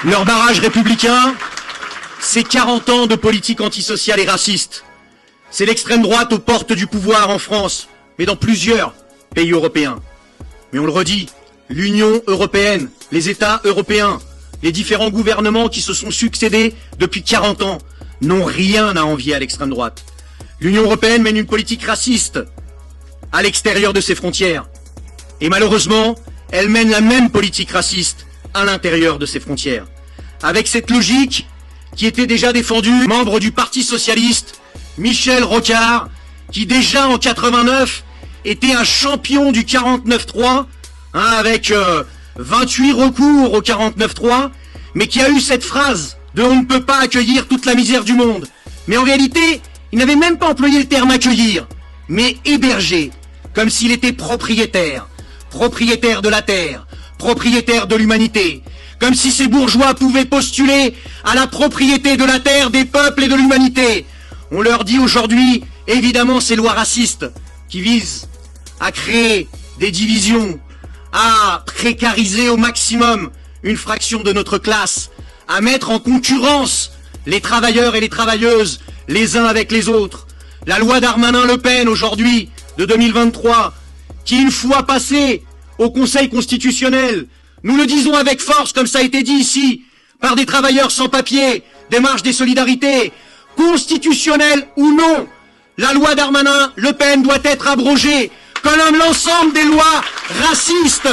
Leur barrage républicain, c'est 40 ans de politique antisociale et raciste. C'est l'extrême droite aux portes du pouvoir en France, mais dans plusieurs pays européens. Mais on le redit, l'Union européenne, les États européens, les différents gouvernements qui se sont succédés depuis 40 ans n'ont rien à envier à l'extrême droite. L'Union européenne mène une politique raciste à l'extérieur de ses frontières. Et malheureusement, elle mène la même politique raciste à l'intérieur de ses frontières. Avec cette logique qui était déjà défendue, membre du Parti Socialiste, Michel Rocard, qui déjà en 89 était un champion du 49-3, avec 28 recours au 49-3, mais qui a eu cette phrase de « on ne peut pas accueillir toute la misère du monde ». Mais en réalité, il n'avait même pas employé le terme « accueillir », mais « héberger », comme s'il était propriétaire de la terre, propriétaire de l'humanité, comme si ces bourgeois pouvaient postuler à la propriété de la terre, des peuples et de l'humanité. On leur dit aujourd'hui, évidemment, ces lois racistes qui visent à créer des divisions, à précariser au maximum une fraction de notre classe, à mettre en concurrence les travailleurs et les travailleuses les uns avec les autres. La loi Darmanin-Le Pen aujourd'hui, de 2023, qui une fois passée au Conseil constitutionnel, nous le disons avec force, comme ça a été dit ici, par des travailleurs sans papier, des marches des solidarités, constitutionnelle ou non, la loi Darmanin-Le Pen doit être abrogée, comme l'ensemble des lois racistes.